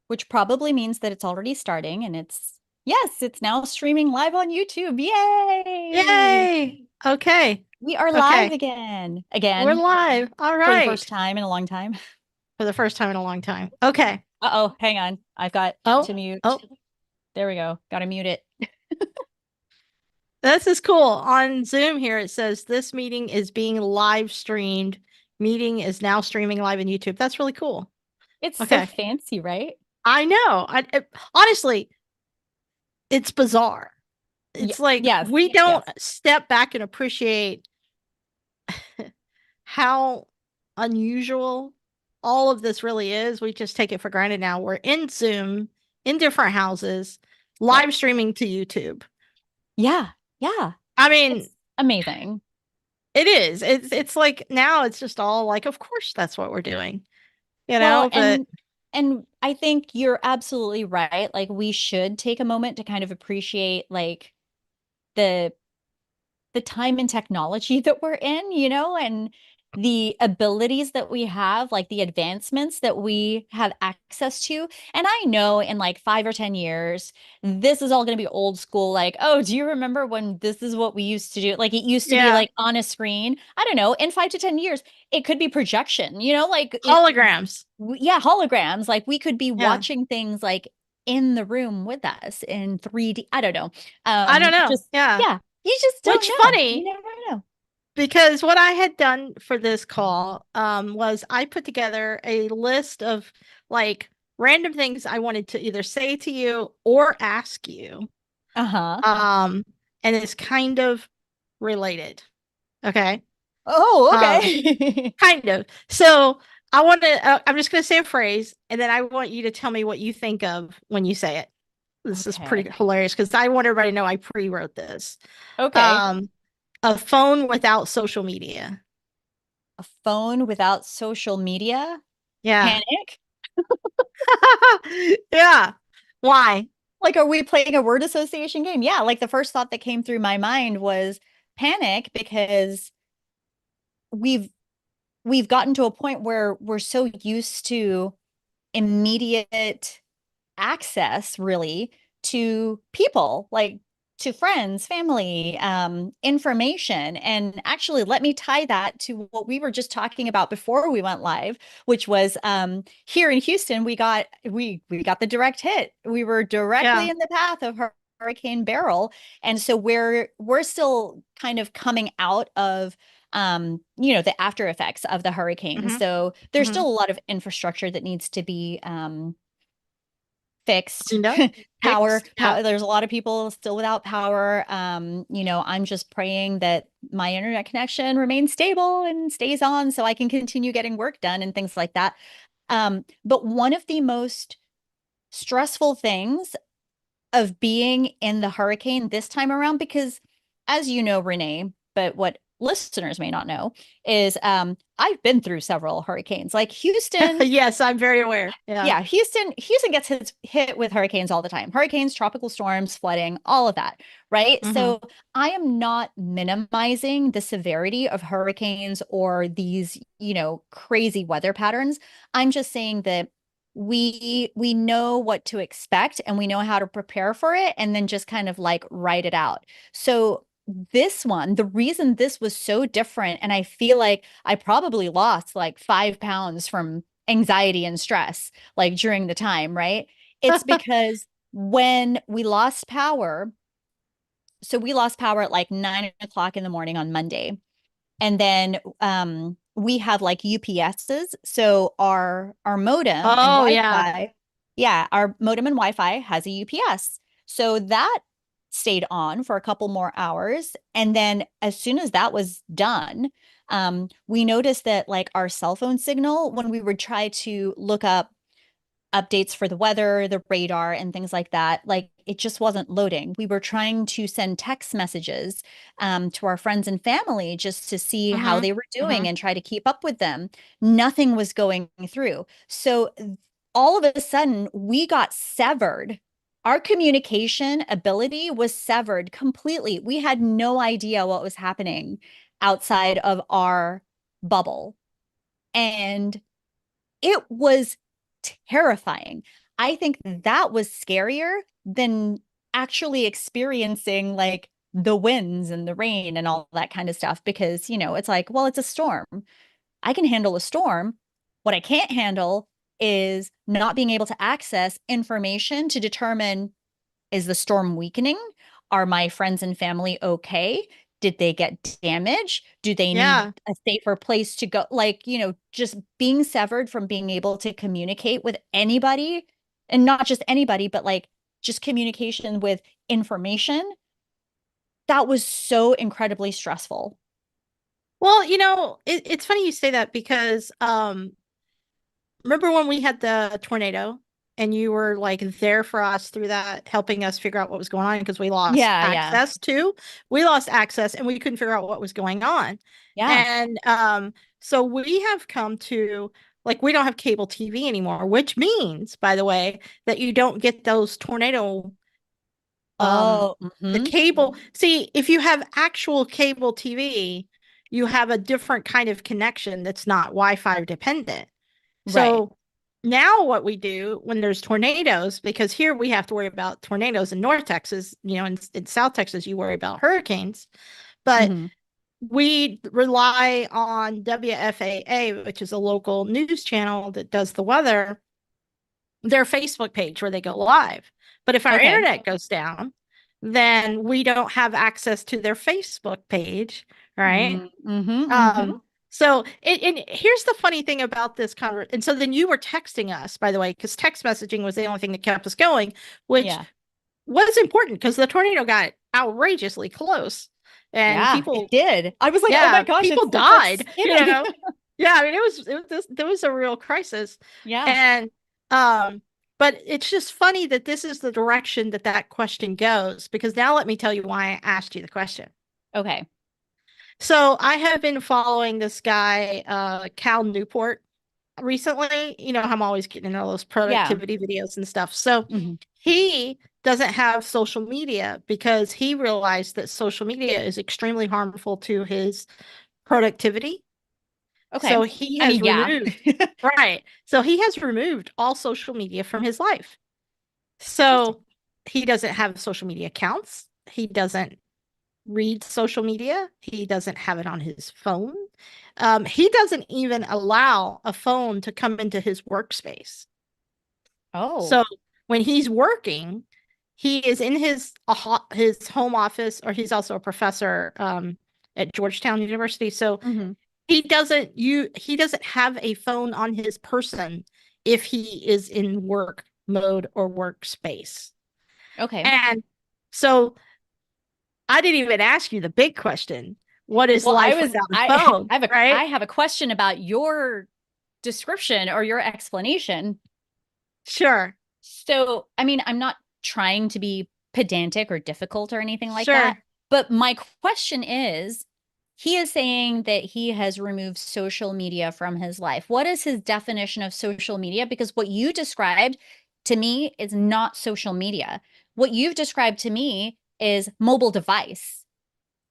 which probably means that it's already starting and yes, it's now streaming live on YouTube. Yay! Yay! Okay. We are live Okay. again. We're Again, live. All for the first right. time in a long time. For the first time in a long time. Okay. Uh-oh, hang on. I've got Oh, to mute. oh, There we go. Got to mute it. this is cool. On Zoom here, it says this meeting is being live streamed. Meeting is now streaming live on YouTube. That's really cool. It's so Okay. fancy, right? I know. Honestly, it's bizarre. Yeah, It's like yes, we don't yes. step back and appreciate how unusual all of this really is. We just take it for granted now. We're in Zoom in different houses, Yep. live streaming to YouTube. Yeah, yeah. I mean, It's amazing. it is. It's like now it's just all like, of course that's what we're doing, Well, but and I think you're absolutely right. Like we should take a moment to kind of appreciate like the the time and technology that we're in, and the abilities that we have, like the advancements that we have access to. And I know in like 5 or 10 years, this is all going to be old school. Like, oh, do you remember when this is what we used to do? Like it used to be yeah, like on a screen. I don't know. In 5 to 10 years, it could be projection, like holograms. yeah, holograms. Like we could be Yeah. watching things like in the room with us in 3D. I don't know. I don't know. Just Yeah. yeah, you just don't Which know. You funny never know. because what I had done for this call was I put together a list of like random things I wanted to either say to you or ask you. Uh-huh. Um, and it's kind of related. Okay. Oh, Um, okay. kind of. So I want to, I'm just going to say a phrase and then I want you to tell me what you think of when you say it. This is Okay. pretty hilarious because I want everybody to know I pre-wrote this. Okay. Um, a phone without social media. A phone without social media? Yeah. Panic? Yeah. Why? Like, are we playing a word association game? Yeah, like the first thought that came through my mind was panic because we've we've gotten to a point where we're so used to immediate access really to people, like to friends, family, information. And actually, let me tie that to what we were just talking about before we went live, which was here in Houston, we got the direct hit. We were directly Yeah. in the path of Hurricane Beryl, and so we're still kind of coming out of the after effects of the hurricane. Hmm. So there's Hmm. still a lot of infrastructure that needs to be fixed. Cleaned up, power fixed. Yeah. power there's a lot of people still without power. I'm just praying that my internet connection remains stable and stays on so I can continue getting work done and things like that. But one of the most stressful things of being in the hurricane this time around, because as you know, Renee, but what listeners may not know is I've been through several hurricanes. Like Houston, Yes, I'm very aware. Yeah. yeah, Houston gets hit with hurricanes all the time. Hurricanes, tropical storms, flooding, all of that, right? Hmm. So I am not minimizing the severity of hurricanes or these, crazy weather patterns. I'm just saying that we know what to expect and we know how to prepare for it and then just kind of like write it out. So this one, the reason this was so different, and I feel like I probably lost like 5 pounds from anxiety and stress like during the time, right? It's because when we lost power, so we lost power at like 9 o'clock in the morning on Monday. And then we have like UPSs. So our modem and Oh, yeah. Wi-Fi, yeah, our modem and Wi-Fi has a UPS. So that stayed on for a couple more hours. And then as soon as that was done, we noticed that like our cell phone signal, when we would try to look up updates for the weather, the radar, and things like that. Like it just wasn't loading. We were trying to send text messages to our friends and family just to see how Hmm. they were doing Hmm. and try to keep up with them. Nothing was going through. So all of a sudden, we got severed. Our communication ability was severed completely. We had no idea what was happening outside of our bubble. And it was terrifying. I think that was scarier than actually experiencing like the winds and the rain and all that kind of stuff because, it's like, well, it's a storm. I can handle a storm. What I can't handle is not being able to access information to determine, is the storm weakening? Are my friends and family okay? Did they get damaged? Do they need Yeah. a safer place to go? Like, just being severed from being able to communicate with anybody, and not just anybody, but like just communication with information. That was so incredibly stressful. Well, it's funny you say that because remember when we had the tornado and you were like there for us through that, helping us figure out what was going on because Yeah, yeah, we lost access and we couldn't figure out what was going on. yeah. And so we have come to like we don't have cable TV anymore, which means, by the way, that you don't get those tornado Oh, the cable. See, if you have actual cable TV, you have a different kind of connection that's not Wi-Fi dependent. right. So now what we do when there's tornadoes, because here we have to worry about tornadoes in North Texas, in South Texas, you worry about hurricanes, but Hmm. we rely on WFAA, which is a local news channel that does the weather, their Facebook page where they go live. But if our Okay. internet goes down, then we don't have access to their Facebook page, right? Mm-hmm. Um, so and here's the funny thing about this conversation. And so then you were texting us, by the way, because text messaging was the only thing that kept us going, which Yeah. was important because the tornado got outrageously close and Yeah, it people, did. I was like, oh my yeah, gosh, people it's like died, spinning. Yeah, I mean there was a real crisis. Yeah. And but it's just funny that this is the direction that that question goes because now let me tell you why I asked you the question. Okay. So I have been following this guy, Cal Newport, recently. You know, I'm always getting into all those Yeah. productivity videos and stuff. So Hmm. he doesn't have social media because he realized that social media is extremely harmful to his productivity. Okay. So he I has mean, yeah. removed, right. So he has removed all social media from his life. Interesting. So he doesn't have social media accounts. He doesn't read social media. He doesn't have it on his phone. He doesn't even allow a phone to come into his workspace. Oh. So when he's working, he is in his home office, or he's also a professor at Georgetown University. So Hmm. he doesn't have a phone on his person if he is in work mode or workspace. Okay. And so I didn't even ask you the big question. What is Well, life without a I phone? I have a Right? I have a question about your description or your explanation. Sure. So, I mean, I'm not trying to be pedantic or difficult or anything like that, Sure. but my question is, he is saying that he has removed social media from his life. What is his definition of social media? Because what you described to me is not social media. What you've described to me is mobile device.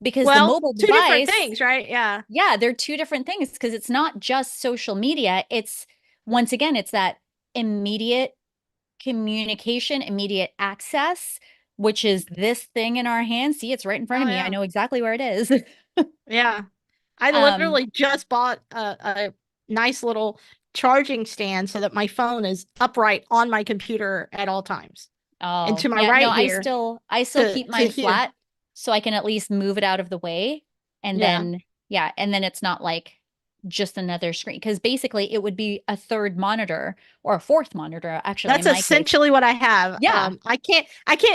Because the Well, mobile two different device, things, right? Yeah. yeah, they're two different things because it's not just social media. It's once again, it's that immediate communication, immediate access, which is this thing in our hand. See, it's right in front Oh of me. I yeah. know exactly where it is. Yeah. I Um, literally just bought a nice little charging stand so that my phone is upright on my computer at all times. And oh, to my yeah, no, right I here still I still keep to mine here. flat so I can at least move it out of the way. And Yeah. then, yeah, and then it's not like just another screen because basically it would be a third monitor or a fourth monitor, actually, That's in my case. essentially what I have. Yeah. I can't,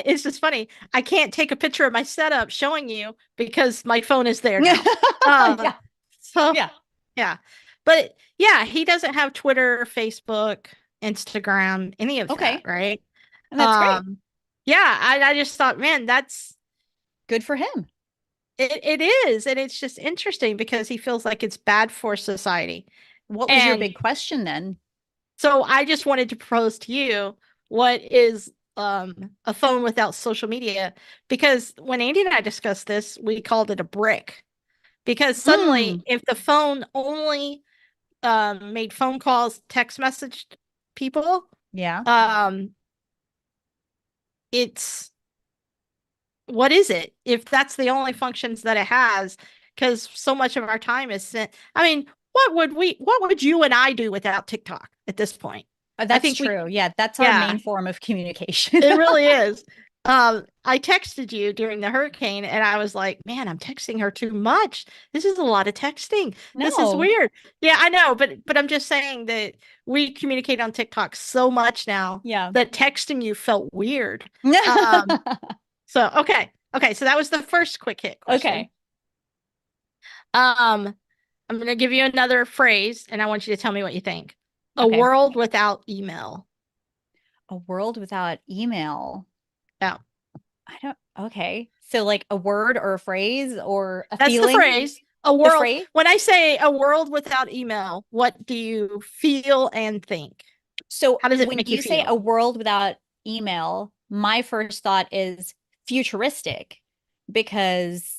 it's just funny. I can't take a picture of my setup showing you because my phone is there now. Uh, Yeah. so Yeah. yeah. But yeah, he doesn't have Twitter, Facebook, Instagram, any of that, Okay. right? And that's great. Um, yeah, I just thought, man, Good for him. it is. And it's just interesting because he feels like it's bad for society. What was your And big question then? so I just wanted to propose to you what is a phone without social media? Because when Andy and I discussed this, we called it a brick. Because suddenly, Mm, if the phone only made phone calls, text messaged people, Yeah. Um, it's what is it if that's the only functions that it has? Because so much of our time is sent. I mean, what would you and I do without TikTok at this point? I That's think we, true. Yeah, that's our yeah, main form of communication. it really is. I texted you during the hurricane and I was like, man, I'm texting her too much. This is a lot of texting. This is No. weird. Yeah, I know, but I'm just saying that we communicate on TikTok so much now Yeah. that texting you felt weird. Um, so okay. Okay, so that was the first quick hit question. Okay. Um, I'm going to give you another phrase and I want you to tell me what you think. A Okay. world without email. A world without email. Yeah. I don't, okay. So like a word or a phrase or a That's the feeling? phrase. A The world. phrase? When I say a world without email, what do you feel and think? So How does it when make you you say a feel? world without email, my first thought is futuristic because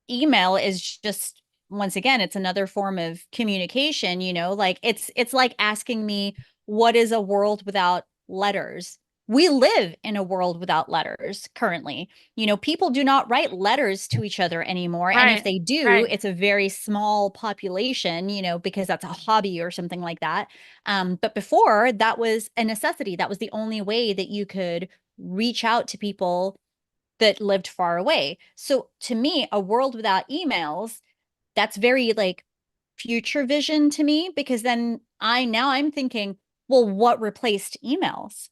email is just once again it's another form of communication, like it's like asking me what is a world without letters. We live in a world without letters currently. People do not write letters to each other anymore, and if Right. they do Right. it's a very small population, because that's a hobby or something like that. But before that was a necessity. That was the only way that you could reach out to people that lived far away. So to me, a world without emails, that's very like future vision to me because then I'm thinking, well, what replaced emails?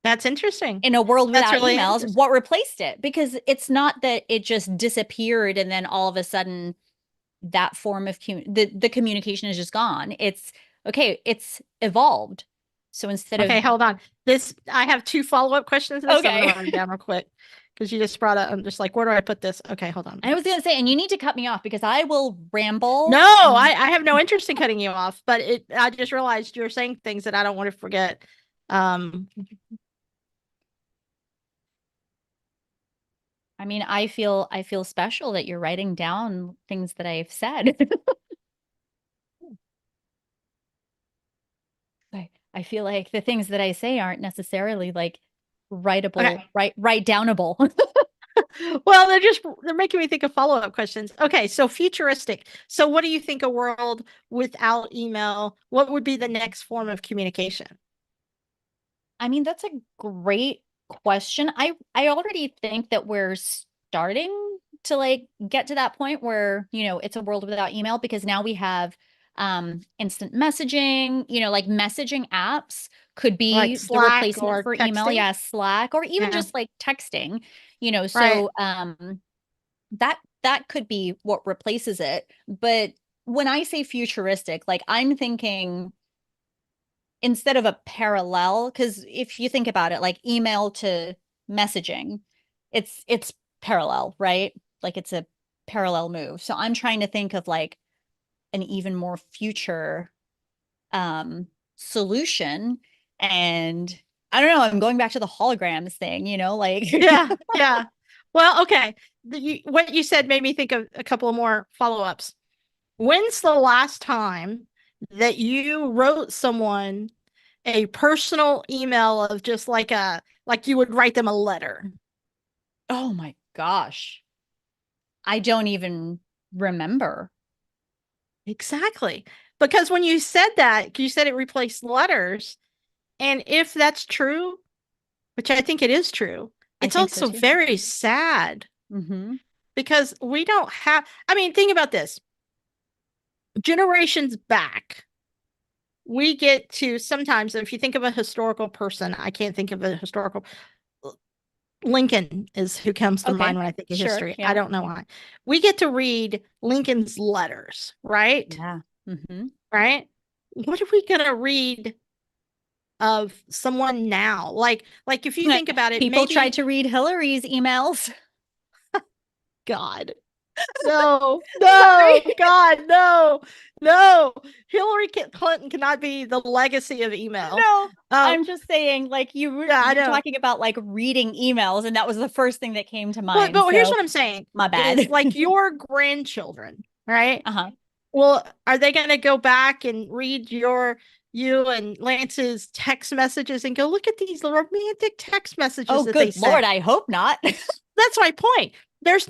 That's interesting. In a world That's without really emails, interesting. what replaced it? Because it's not that it just disappeared and then all of a sudden that form of the communication is just gone. It's okay, it's evolved. So instead of Okay, hold on. This I have two follow-up questions to this. So I'm gonna okay. write them down real quick because you just brought up. I'm just like, where do I put this? Okay, hold on. I was gonna say, and you need to cut me off because I will ramble No, and I have no interest in cutting you off, but I just realized you're saying things that I don't want to forget. Um, I mean, I feel special that you're writing down things that I've said. I feel like the things that I say aren't necessarily like writable, okay. write downable. Well, they're making me think of follow-up questions. Okay, so futuristic. So what do you think a world without email, what would be the next form of communication? I mean, that's a great question. I already think that we're starting to like get to that point where, it's a world without email because now we have instant messaging, like messaging apps could Like be the Slack replacement or for email. texting? Yeah, Slack or even Yeah, just like texting, right. so that could be what replaces it. But when I say futuristic, like I'm thinking instead of a parallel, because if you think about it, like email to messaging, it's parallel, right? Like it's a parallel move. So I'm trying to think of like an even more future um solution. And I don't know, I'm going back to the holograms thing, like Yeah, yeah. Well, okay. What you said made me think of a couple of more follow-ups. When's the last time that you wrote someone a personal email of just like you would write them a letter? oh my gosh. I don't even remember. Exactly. Because when you said that, you said it replaced letters. And if that's true, which I think it is true, I it's think so also too. very sad Mm-hmm. because we don't have, I mean, think about this. Generations back, we get to sometimes, if you think of a historical person, I can't think of a historical. Lincoln is who comes to mind Okay. when I think of Sure. history. I Yeah. don't know why. We get to read Lincoln's letters, right? Yeah. Mm-hmm. Right? What are we gonna read of someone now? Like if you think about it, People tried maybe to read Hillary's emails. God. No, Sorry. no, God, no, no. Hillary Clinton cannot be the legacy of email. No, Um, I'm just saying, like you were yeah, I you're know. talking about like reading emails, and that was the first thing that came to But mind. but here's So what I'm saying my is bad. like your grandchildren, right? Uh-huh. Well, are they going to go back and read you and Lance's text messages and go, look at these romantic text messages Oh, that they good Lord, sent. I hope not. That's my point. There's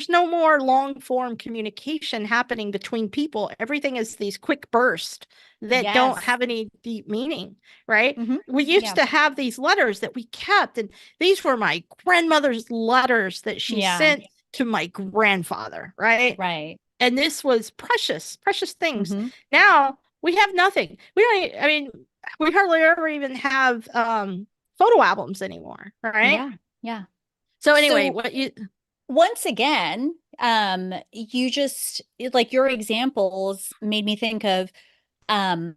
no more long form communication happening between people. Everything is these quick bursts that don't Yes. have any deep meaning, right? Hmm. We used Yeah. to have these letters that we kept, and these were my grandmother's letters that she Yeah. sent to my grandfather, right? Right. And this was precious, precious things. Hmm. Now we have nothing. We don't, I mean, we hardly ever even have photo albums anymore, right? Yeah. Yeah. So anyway, So what you once again, you just like your examples made me think of, um,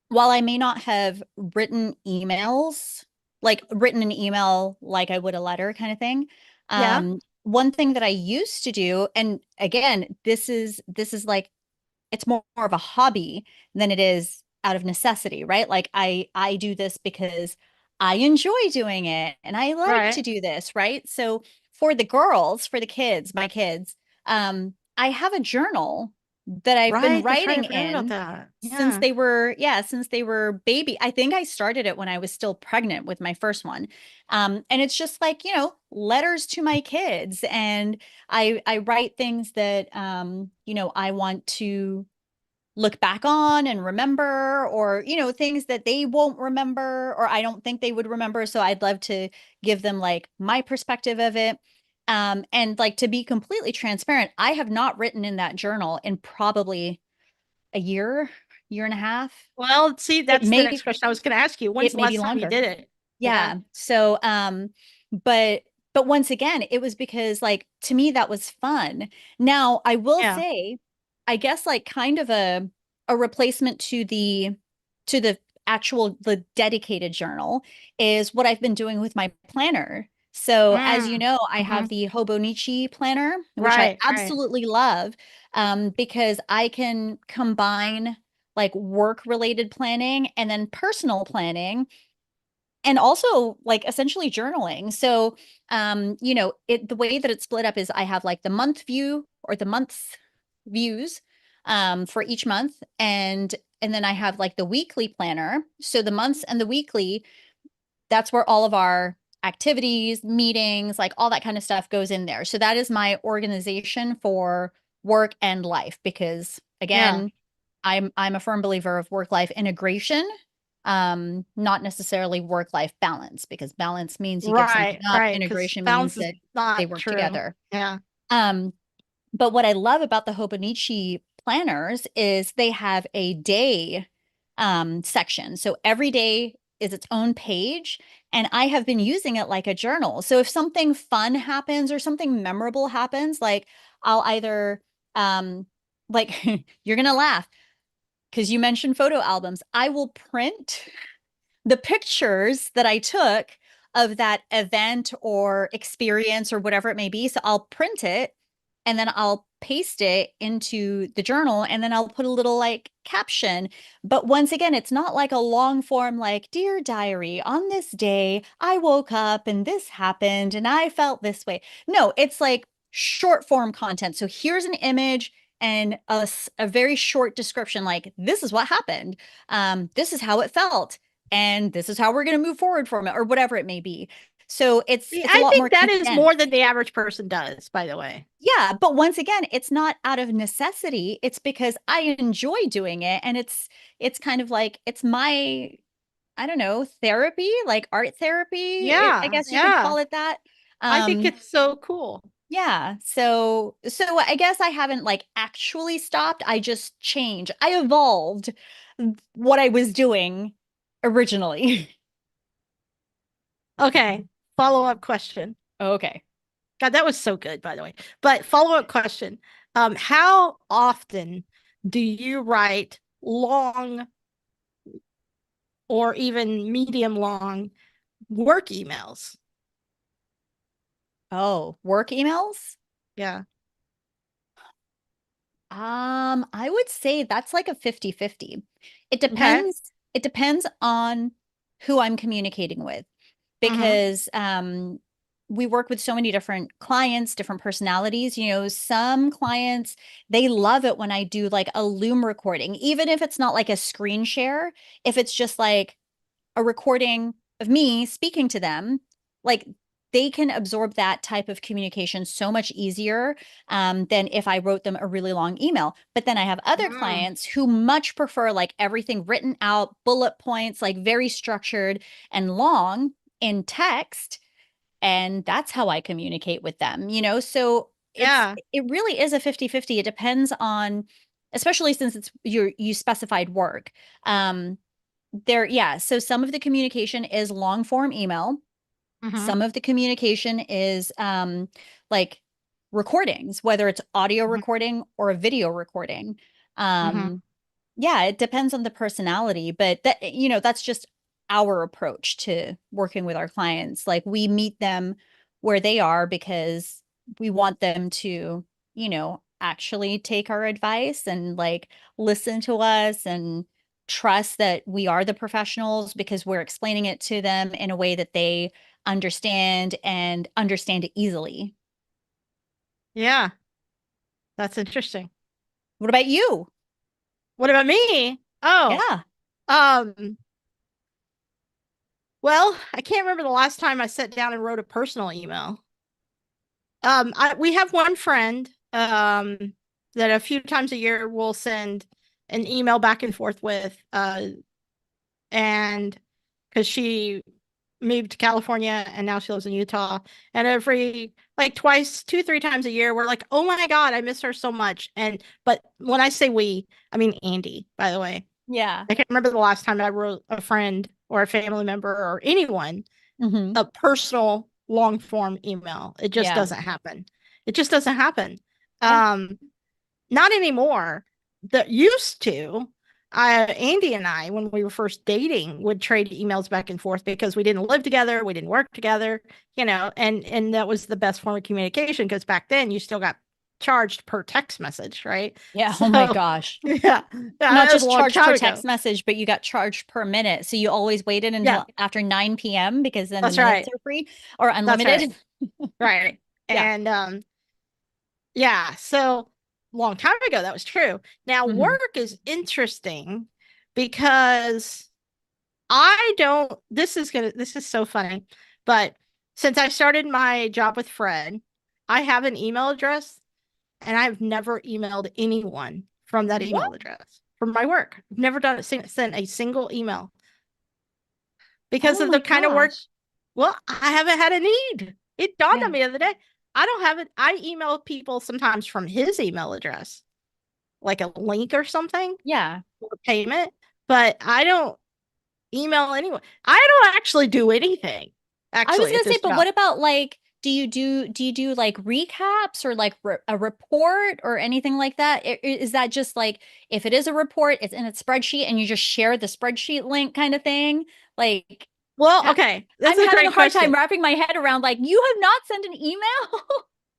while I may not have written emails, like written an email like I would a letter kind of thing. yeah, One thing that I used to do, and again, this is like it's more of a hobby than it is out of necessity, right? Like I do this because I enjoy doing it and I like to right. do this, right? So for the girls, for the kids, my kids, I have a journal that I've been Right, that's right. I writing forgot about in that. since Yeah. they were, yeah, since they were baby. I think I started it when I was still pregnant with my first one. And it's just like, letters to my kids, and I write things that I want to look back on and remember, or things that they won't remember or I don't think they would remember, so I'd love to give them like my perspective of it. And like, to be completely transparent, I have not written in that journal in probably a year and a half. Well, see, it that's the next may question I was going to ask you. When's it the may be last time you longer. did it? Yeah. Yeah. So, but once again, it was because like to me that was fun. Now, I will Yeah. say, I guess like kind of a replacement to the actual the dedicated journal is what I've been doing with my planner. So, as you Mm. know, I have Hmm. the Hobonichi planner, which I Right, right. absolutely love, because I can combine like work related planning and then personal planning, and also like essentially journaling. So, the way that it's split up is I have like the month view or the month's views, for each month. And then I have like the weekly planner. So the months and the weekly, that's where all of our activities, meetings, like all that kind of stuff goes in there. So that is my organization for work and life, because Yeah. again, I'm a firm believer of work-life integration, not necessarily work-life balance, because balance means you give something Right, up, right. Because integration means balance is that they not work true. together. Yeah. Um, but what I love about the Hobonichi planners is they have a day section. So every day is its own page, and I have been using it like a journal. So if something fun happens or something memorable happens, like I'll either like you're gonna laugh because you mentioned photo albums. I will print the pictures that I took of that event or experience or whatever it may be. So I'll print it and then I'll paste it into the journal, and then I'll put a little like caption. But once again, it's not like a long form, like, Dear Diary, on this day, I woke up and this happened and I felt this way. No, it's like short form content. So here's an image and a very short description, like, this is what happened. This is how it felt, and this is how we're going to move forward from it, or whatever it may be. So it's See, it's a I lot more think that is more than condensed. the average person does, by the way. Yeah, but once again, it's not out of necessity. It's because I enjoy doing it, and it's kind of like it's my, I don't know, therapy, like art therapy. I Yeah, guess you could yeah. call it that. I think Um, it's so cool. yeah. So I guess I haven't like actually stopped. I just changed. I evolved what I was doing originally. Okay. Follow-up question. Okay. God, that was so good, by the way. But follow-up question. How often do you write long or even medium long work emails? Oh, work emails? Yeah. I would say that's like a 50-50. It Okay. depends. It depends on who I'm communicating with, Mm-hmm. because we work with so many different clients, different personalities. Some clients, they love it when I do like a Loom recording, even if it's not like a screen share, if it's just like a recording of me speaking to them, like they can absorb that type of communication so much easier than if I wrote them a really long email. But then I have other Mm, clients who much prefer like everything written out, bullet points, like very structured and long in text. And that's how I communicate with them. So yeah. it really is a 50-50. It depends on, especially since you specified work. Um, yeah. So some of the communication is long form email. Mm-hmm. Some of the communication is like recordings, whether it's audio Mm-hmm. recording or a video recording. Mm-hmm. Um, yeah, it depends on the personality, but that's just our approach to working with our clients. Like we meet them where they are because we want them to, actually take our advice and like listen to us and trust that we are the professionals because we're explaining it to them in a way that they understand and understand it easily. Yeah, that's interesting. What about you? What about me? Oh, Yeah. um, well, I can't remember the last time I sat down and wrote a personal email. We have one friend, that a few times a year will send an email back and forth with, and because she moved to California and now she lives in Utah. And every like twice, two, three times a year, we're like, oh my God, I miss her so much. But when I say we, I mean Andy, by the way. Yeah. I can't remember the last time I wrote a friend or a family member or anyone Hmm. a personal long form email. It just Yeah. doesn't happen. It just doesn't happen. Yeah. Um, Not anymore. That used to. Andy and I, when we were first dating, would trade emails back and forth because we didn't live together, we didn't work together, and that was the best form of communication because back then you still got charged per text message, right? Yeah. So Oh my gosh. yeah, Not that was a just long charged per time ago. text message, but you got charged per minute. So you always waited Yeah, until after 9 p.m. because then the that's minutes right. are free or That's right. unlimited. Right. Yeah. And yeah, so long time ago that was true. Now Hmm. work is interesting because I don't this is so funny, but since I started my job with Fred, I have an email address and I've never emailed anyone from that What? email address from my work. I've never done it, sent a single email because Oh of my the kind of work. gosh. Well, I haven't had a need. It dawned on Yeah. me the other day. I don't have it. I email people sometimes from his email address, like a link or something Yeah. for payment, but I don't email anyone. I don't actually do anything I was actually at gonna say, this but job. what about like, do you do like recaps or like a report or anything like that? Is that just like if it is a report, it's in a spreadsheet and you just share the spreadsheet link kind of thing? Like, Well, ha- okay, that's I'm a having a great hard question. time wrapping my head around like you have not sent an email.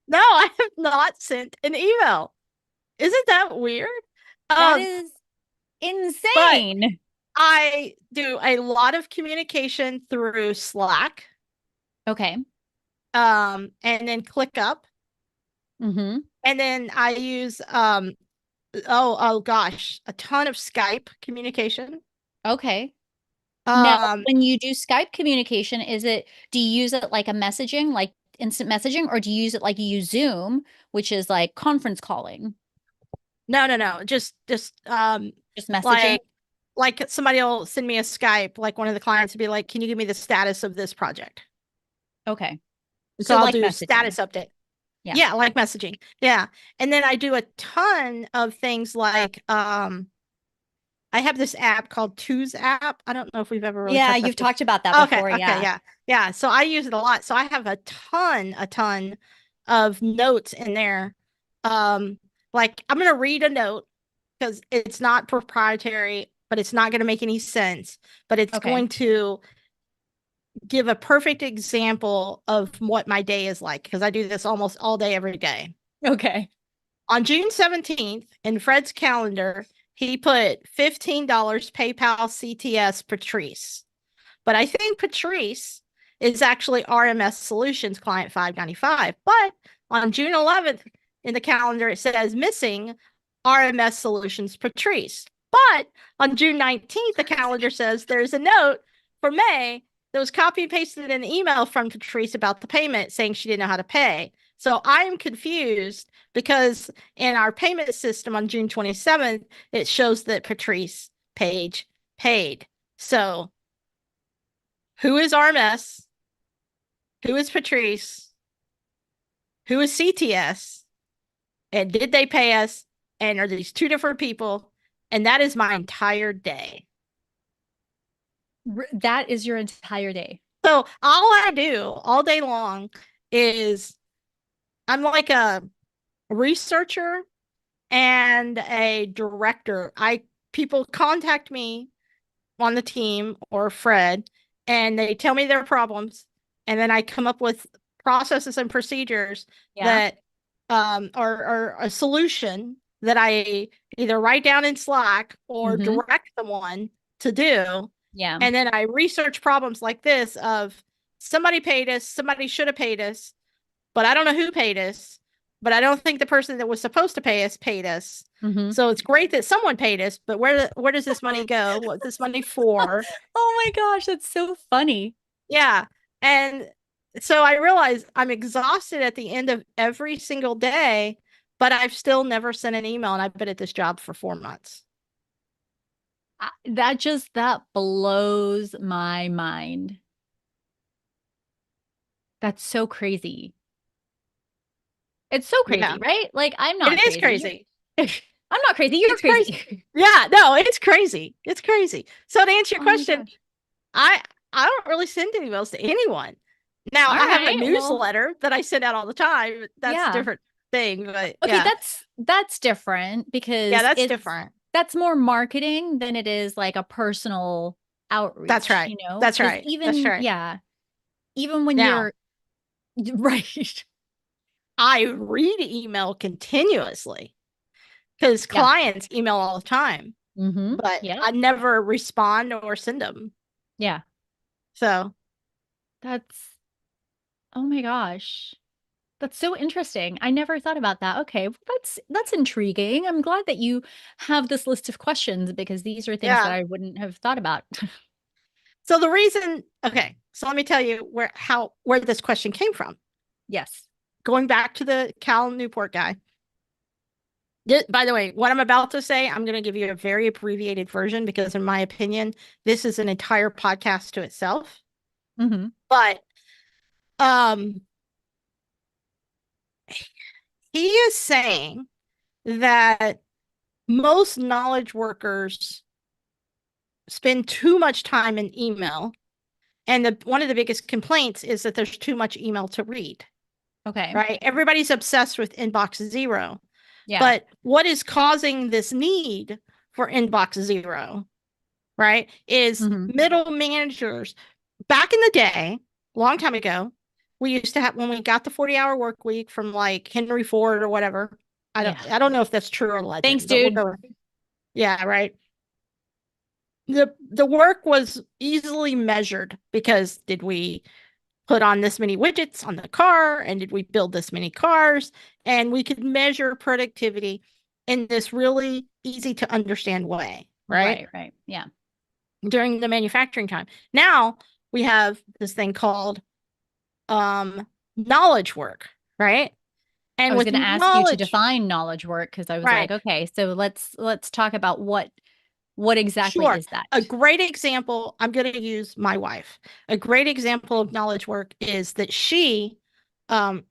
No, I have not sent an email. Isn't that weird? That Um, is but insane. I do a lot of communication through Slack, Okay. and then ClickUp, Mm-hmm. and then I use oh gosh, a ton of Skype communication. Okay. Now, Um, when you do Skype communication, do you use it like a messaging, like instant messaging, or do you use it like you use Zoom, which is like conference calling, no, no, no, just just messaging? like somebody will send me a Skype, like one of the clients would be like, "Can you give me the status of this project?" Okay. So So I'll like do messaging. status update. Yeah. Yeah, like messaging. Yeah. And then I do a ton of things like I have this app called Two's app. I don't know if we've ever really Yeah, talked about you've this. talked about that Okay, before. okay, Yeah. yeah. Yeah, so I use it a lot. So I have a ton of notes in there. Um like I'm going to read a note because it's not proprietary, but it's not going to make any sense, but it's Okay. going to give a perfect example of what my day is like because I do this almost all day, every day. Okay. On June 17th, in Fred's calendar, he put $15 PayPal CTS Patrice. But I think Patrice is actually RMS Solutions Client 595. But on June 11th in the calendar, it says missing RMS Solutions Patrice. But on June 19th, the calendar says there's a note for May that was copy and pasted in an email from Patrice about the payment saying she didn't know how to pay. So I am confused because in our payment system on June 27th, it shows that Patrice Page paid. So who is RMS? Who is Patrice? Who is CTS? And did they pay us? And are these two different people? And that is my entire day. That is your entire day. So all I do all day long is I'm like a researcher and a director. People contact me on the team or Fred, and they tell me their problems, and then I come up with processes and procedures Yeah. that or a solution that I either write down in Slack or Mm-hmm. direct someone to do. Yeah. And then I research problems like this of somebody paid us, somebody should have paid us, but I don't know who paid us, but I don't think the person that was supposed to pay us paid us. Mm-hmm. So it's great that someone paid us, but where does this money go? What's this money for? Oh my gosh, that's so funny. Yeah. And so I realize I'm exhausted at the end of every single day, but I've still never sent an email and I've been at this job for 4 months. That blows my mind. That's so crazy. It's so Yeah, crazy, right? Like I'm it not is crazy. crazy. I'm not crazy. You're It's crazy. crazy. Yeah, no, it's crazy. It's crazy. So to answer your Oh my question, gosh. I I don't really send emails to anyone. Now All I have a right. Well, newsletter that I send out all the time. That's a yeah. different thing, but Okay, yeah. that's different Yeah, because that's different. that's more marketing than it is like a personal That's outreach, right. you know? That's Because right. That's right. even when Now, you're right. I read email continuously because Yeah. clients email all the time, Mm-hmm. but Yeah. I never respond or send them. Yeah. So, That's oh my gosh. That's so interesting. I never thought about that. Okay, well, that's intriguing. I'm glad that you have this list of questions because these are things that yeah. I wouldn't have thought about. So the reason, okay, so let me tell you where this question came from. Yes. Going back to the Cal Newport guy. By the way, what I'm about to say, I'm going to give you a very abbreviated version because, in my opinion, this is an entire podcast to itself. Mm-hmm. But um, he is saying that most knowledge workers spend too much time in email. And one of the biggest complaints is that there's too much email to read, Okay. right? Everybody's obsessed with inbox zero. Yeah. But what is causing this need for inbox zero, right, is Mm-hmm. middle managers. Back in the day, long time ago, we used to have when we got the 40-hour work week from like Henry Ford or whatever. Yeah. I don't know if that's true or Thanks, legend, but we'll dude. go. Yeah, right. The work was easily measured because did we put on this many widgets on the car and did we build this many cars, and we could measure productivity in this really easy to understand way, right? Right, right. Yeah. During the manufacturing time. Now we have this thing called knowledge work, right? I And was with going to ask you to knowledge, define knowledge work because I was like, right? okay, so let's talk about what exactly Sure. is that? A great example, I'm going to use my wife. A great example of knowledge work is that um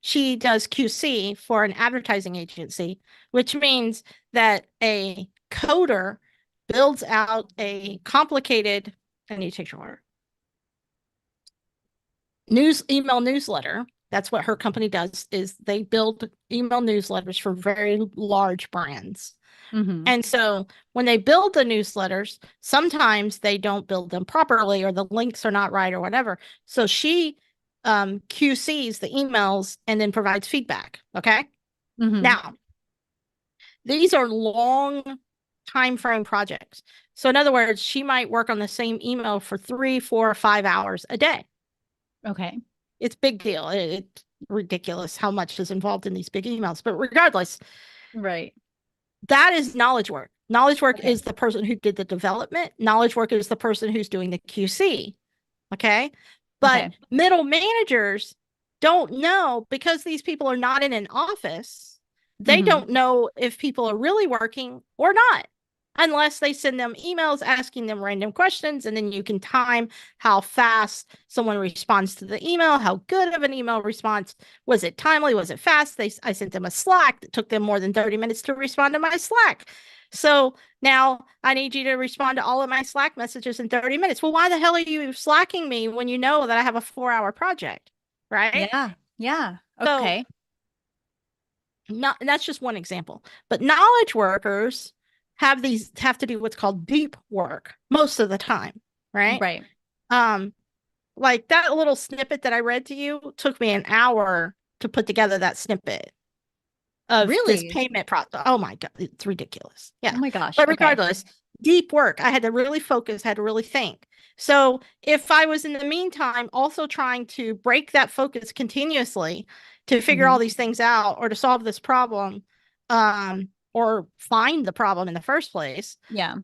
she does QC for an advertising agency, which means that a coder builds out a complicated, I need to take your water, email newsletter. That's what her company does is they build email newsletters for very large brands. Mm-hmm. And so when they build the newsletters, sometimes they don't build them properly or the links are not right or whatever. So she QCs the emails and then provides feedback. Okay. Mm-hmm. Now, these are long. time frame projects. So in other words, she might work on the same email for 3, 4, 5 hours a day. Okay. It's big deal. It's ridiculous how much is involved in these big emails. But regardless, Right. that is knowledge work. Knowledge work Okay. is the person who did the development. Knowledge work is the person who's doing the QC. Okay. But Okay. middle managers don't know because these people are not in an office. They Mm-hmm. don't know if people are really working or not unless they send them emails asking them random questions. And then you can time how fast someone responds to the email, how good of an email response. Was it timely? Was it fast? I sent them a Slack that took them more than 30 minutes to respond to my Slack. So now I need you to respond to all of my Slack messages in 30 minutes. Well, why the hell are you slacking me when you know that I have a 4 hour project? Right. Yeah. Yeah. So Okay. not, and that's just one example. But knowledge workers have to do what's called deep work most of the time, right? Right. Um, like that little snippet that I read to you took me an hour to put together that snippet of this Really? payment process. Oh my God, it's ridiculous. Oh Yeah. my gosh. But Okay. regardless, deep work. I had to really focus, had to really think. So if I was in the meantime also trying to break that focus continuously to figure Mm-hmm. all these things out or to solve this problem, or find the problem in the first place. Yeah.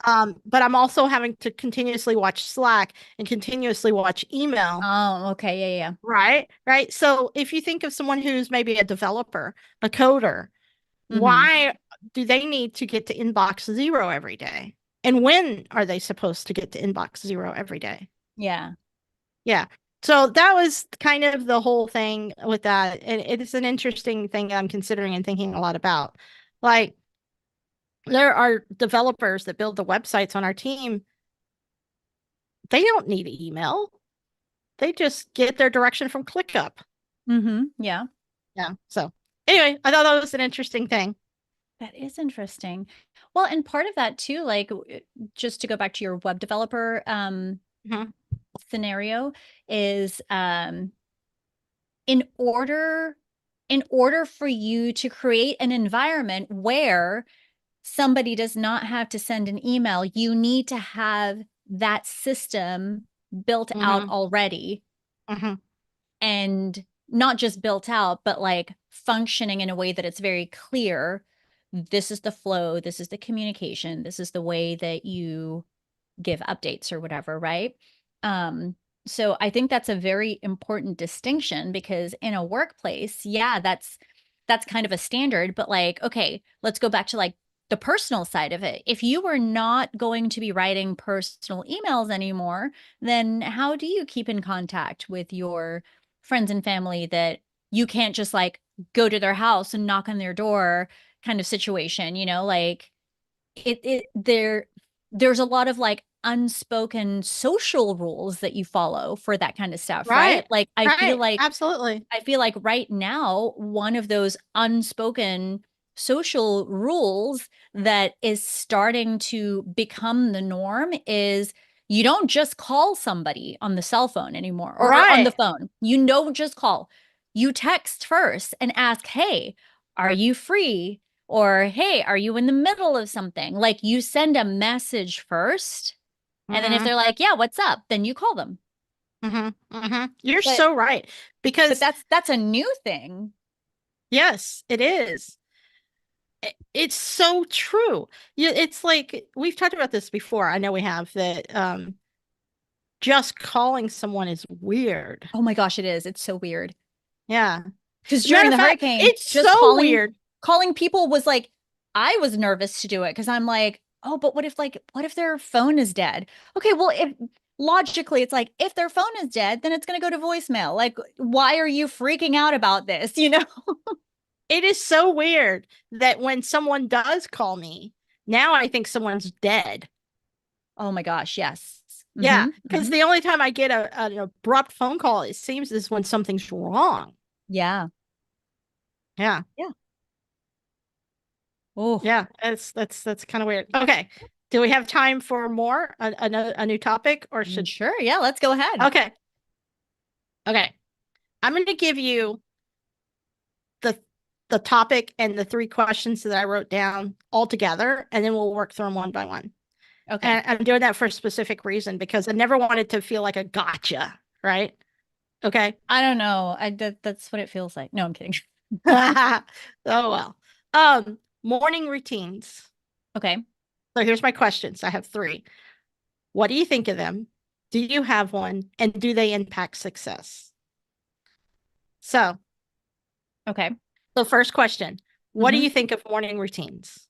But I'm also having to continuously watch Slack and continuously watch email. Oh, okay. Yeah. Yeah. Right. Right. So if you think of someone who's maybe a developer, a coder, Yeah. Mm-hmm. why do they need to get to inbox zero every day? And when are they supposed to get to inbox zero every day? Yeah. Yeah. So that was kind of the whole thing with that. And it's an interesting thing I'm considering and thinking a lot about. Like, there are developers that build the websites on our team. They don't need email. They just get their direction from ClickUp. Mm-hmm. Yeah. Yeah. So anyway, I thought that was an interesting thing. That is interesting. Well, and part of that too, like just to go back to your web developer Mhm. scenario is in order in order for you to create an environment where somebody does not have to send an email, you need to have that system built out Mhm. already, Mhm. and not just built out, but like functioning in a way that it's very clear. This is the flow, this is the communication, this is the way that you give updates or whatever, right? Um, so I think that's a very important distinction because in a workplace, yeah, that's kind of a standard, but like, okay, let's go back to like the personal side of it. If you were not going to be writing personal emails anymore, then how do you keep in contact with your friends and family that you can't just like go to their house and knock on their door kind of situation, like there's a lot of like unspoken social rules that you follow for that kind of stuff, right? Right. Like Right. Absolutely. I feel like right now one of those unspoken social rules that is starting to become the norm is you don't just call somebody on the cell phone anymore or on the Right. phone. You don't just call. You text first and ask, "Hey, are you free?" Or, "Hey, are you in the middle of something?" Like you send a message first, and then if Mm-hmm. they're like, "Yeah, what's up?" then you call them. Mm-hmm. Mm-hmm. You're But so right. but Because that's a new thing. yes, it is. It's so true. It's like we've talked about this before. I know we have that just calling someone is weird. Oh my gosh, it is. It's so weird. Yeah. Because As a matter during of the fact, hurricane, it's just so weird. calling people was like, I was nervous to do it because I'm like, oh, but what if their phone is dead? Okay, well, if logically it's like if their phone is dead, then it's gonna go to voicemail. Like, why are you freaking out about this? It is so weird that when someone does call me, now I think someone's dead. Oh my gosh, yes. Yeah, Mm-hmm. because Mm-hmm. the only time I get an abrupt phone call, it seems, is when something's wrong. Yeah. Yeah, Yeah. Oh, yeah, that's kind of weird. Okay, do we have time for more a new topic, or should? sure. Yeah, let's go ahead. Okay, okay, I'm going to give you the the topic and the 3 questions that I wrote down all together, and then we'll work through them one by one. Okay. And I'm doing that for a specific reason because I never wanted to feel like a gotcha, right? Okay. I don't know. That's what it feels like. No, I'm kidding. Oh well. Morning routines. Okay. So here's my questions. I have 3. What do you think of them? Do you have one? And do they impact success? So, Okay. the first question, what do hmm you think of morning routines?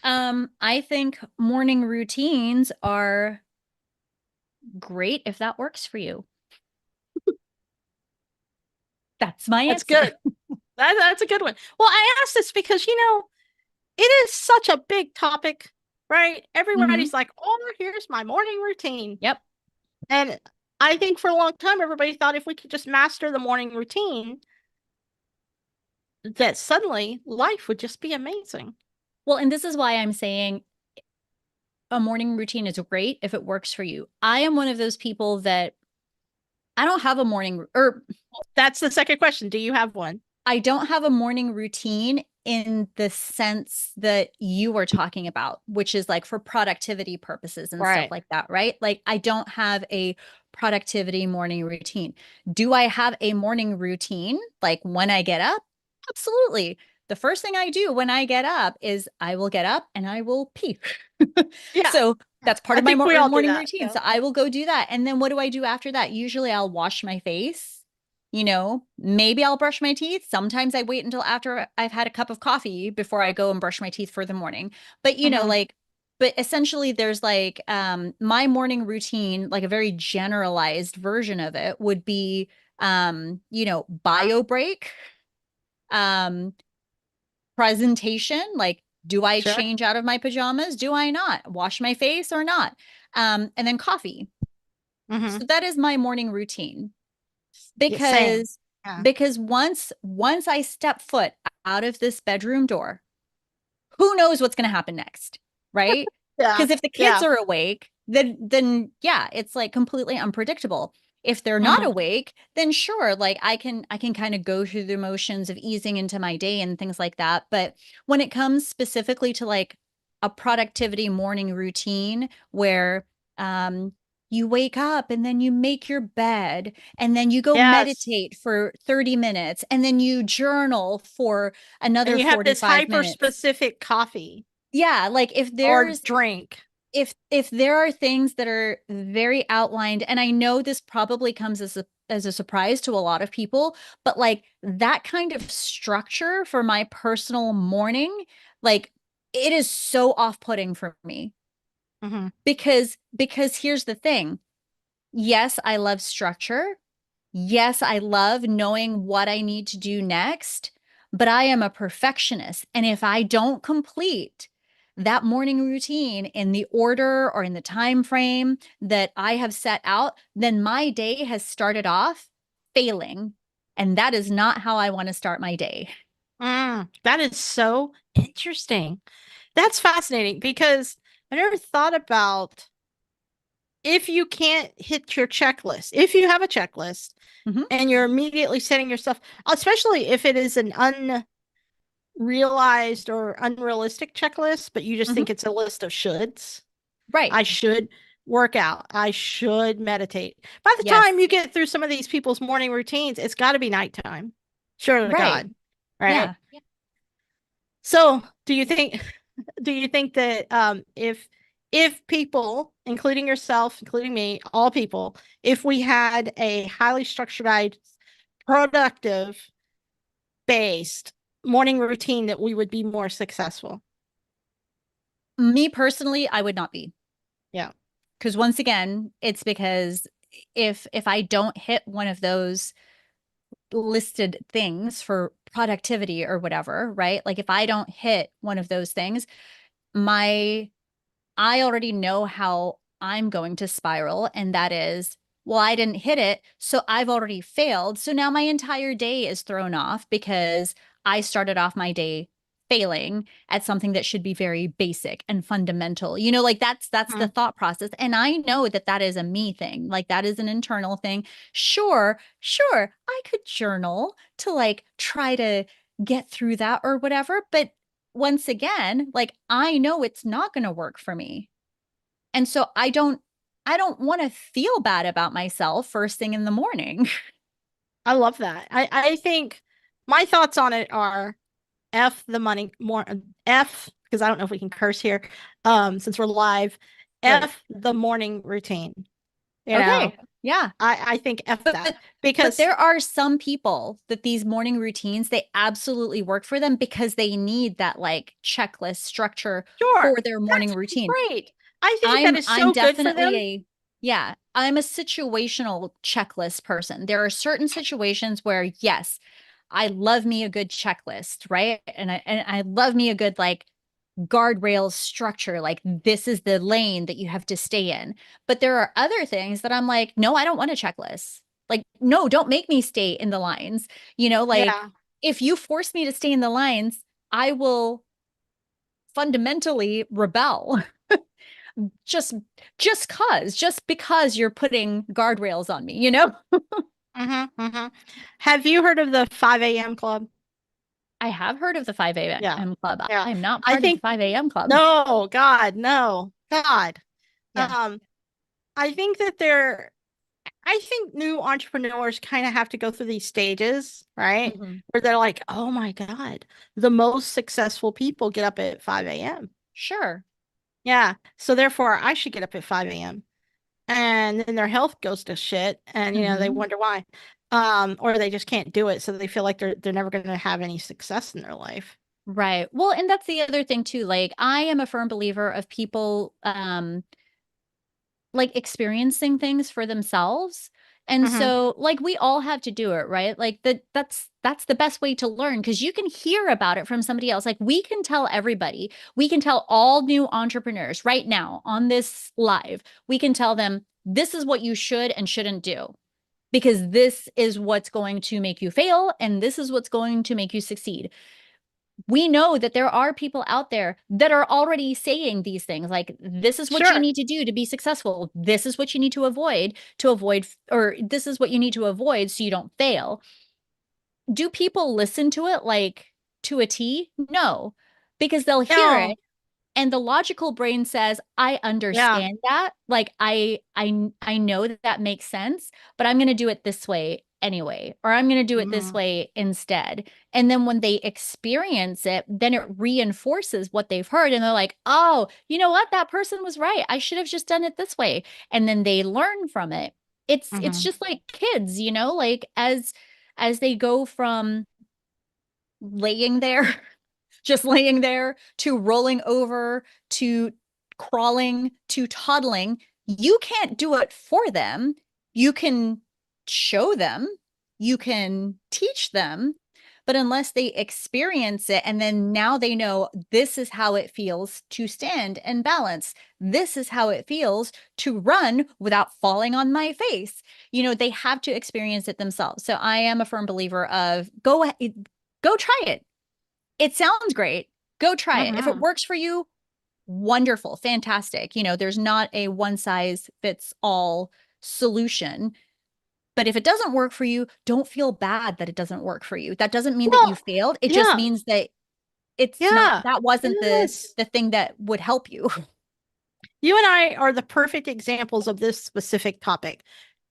I think morning routines are great if that works for you. That's my That's answer. good. That's a good one. Well, I asked this because, it is such a big topic, right? hmm Everybody's like, oh, here's my morning routine. Yep. And I think for a long time, everybody thought if we could just master the morning routine, that suddenly life would just be amazing. Well, and this is why I'm saying a morning routine is great if it works for you. I am one of those people that I don't have a morning or That's the second question. Do you have one? I don't have a morning routine in the sense that you were talking about, which is like for productivity purposes and stuff Right. like that, right? Like I don't have a productivity morning routine. Do I have a morning routine like when I get up? Absolutely. The first thing I do when I get up is I will get up and I will pee. Yeah. So that's part I of my think we all do morning that. routine. Yeah. So I will go do that. And then what do I do after that? Usually I'll wash my face. Maybe I'll brush my teeth. Sometimes I wait until after I've had a cup of coffee before I go and brush my teeth for the morning. But hmm but essentially there's like my morning routine, like a very generalized version of it would be bio break, um, presentation, like do I Sure. change out of my pajamas? Do I not? Wash my face or not? And then coffee. hmm So that is my morning routine. Yeah, same. because Yeah. because once I step foot out of this bedroom door, who knows what's going to happen next, right? Yeah. Because if the kids Yeah. are awake, then yeah, it's like completely unpredictable. If they're not hmm awake, then sure, like I can kind of go through the motions of easing into my day and things like that. But when it comes specifically to like a productivity morning routine where um you wake up and then you make your bed and then you go Yes. meditate for 30 minutes and then you journal for And another you have this 45 hyper minutes. specific coffee Yeah, like or drink. if there are things that are very outlined, and I know this probably comes as a surprise to a lot of people, but like that kind of structure for my personal morning, like it is so off-putting for me hmm because here's the thing. Yes, I love structure. Yes, I love knowing what I need to do next, but I am a perfectionist. And if I don't complete that morning routine in the order or in the time frame that I have set out, then my day has started off failing. And that is not how I want to start my day. That is so interesting. That's fascinating because I never thought about if you can't hit your checklist, if you have a checklist Mhm. and you're immediately setting yourself, especially if it is an unrealized or unrealistic checklist, but you just Mhm. think it's a list of shoulds. Right. I should work out. I should meditate. By the Yes. time you get through some of these people's morning routines, it's got to be nighttime. Sure to Right. God. Right. Yeah. So, do you think that if people, including yourself, including me, all people, if we had a highly structured, productive based morning routine that we would be more successful? Me personally, I would not be. Yeah. Because once again, it's because if I don't hit one of those listed things for productivity or whatever, right? Like if I don't hit one of those things, my I already know how I'm going to spiral, and that is, well, I didn't hit it, so I've already failed. So now my entire day is thrown off because I started off my day failing at something that should be very basic and fundamental. Like that's the Mhm. thought process. And I know that that is a me thing. Like that is an internal thing. Sure, I could journal to like try to get through that or whatever. But once again, like I know it's not going to work for me. And so I don't want to feel bad about myself first thing in the morning. I love that. I think my thoughts on it are F the money more F because I don't know if we can curse here since we're live. Right. F the morning routine. You know, Okay. Yeah. I think F that But because there are some people that these morning routines, they absolutely work for them because they need that like checklist structure for sure, their morning that's routine. great. I think that I'm is I'm so good for definitely them. a yeah, I'm a situational checklist person. There are certain situations where yes, I love me a good checklist, right? And I love me a good like guardrail structure. Like this is the lane that you have to stay in. But there are other things that I'm like, no, I don't want a checklist. Like, no, don't make me stay in the lines. Like Yeah. if you force me to stay in the lines, I will fundamentally rebel. just just because you're putting guardrails on me. Mm-hmm. Have you heard of the 5 a.m. club? I have heard of the 5 Yeah. a.m. club. Yeah. I'm not I part of the think 5 a.m. club. no, God, no. God. Yeah. Um, I think I think new entrepreneurs kind of have to go through these stages, right? Mhm. Where they're like, oh my God, the most successful people get up at 5 a.m. Sure. Yeah. So therefore I should get up at 5 a.m. And then their health goes to shit and they Hmm. wonder why. Or they just can't do it. So they feel like they're never gonna have any success in their life. Right. Well, and that's the other thing too. Like I am a firm believer of people like experiencing things for themselves. And Hmm. so like we all have to do it, right? Like that's the best way to learn because you can hear about it from somebody else. Like we can tell everybody, we can tell all new entrepreneurs right now on this live, we can tell them this is what you should and shouldn't do because this is what's going to make you fail and this is what's going to make you succeed. We know that there are people out there that are already saying these things like this is what you Sure. need to do to be successful, this is what you need to avoid, or this is what you need to avoid so you don't fail. Do people listen to it like to a T? No, because they'll hear No. it and the logical brain says I Yeah. understand that, like I know that that makes sense, but I'm going to do it this way anyway, or I'm going to do it this Hmm. way instead. And then when they experience it, then it reinforces what they've heard and they're like, oh, you know what, that person was right, I should have just done it this way. And then they learn from it. It's Hmm. just like kids, like as they go from laying there just laying there to rolling over to crawling to toddling. You can't do it for them. You can show them, you can teach them, but unless they experience it and then now they know this is how it feels to stand and balance, this is how it feels to run without falling on my face. They have to experience it themselves. So I am a firm believer of go try it. It sounds great. Go try it. If it Hmm. works for you, wonderful, fantastic. There's not a one size fits all solution. But if it doesn't work for you, don't feel bad that it doesn't work for you. That doesn't mean that you Well, failed. It just yeah. means that it's not, Yeah. that wasn't the Yes. the thing that would help you. You and I are the perfect examples of this specific topic.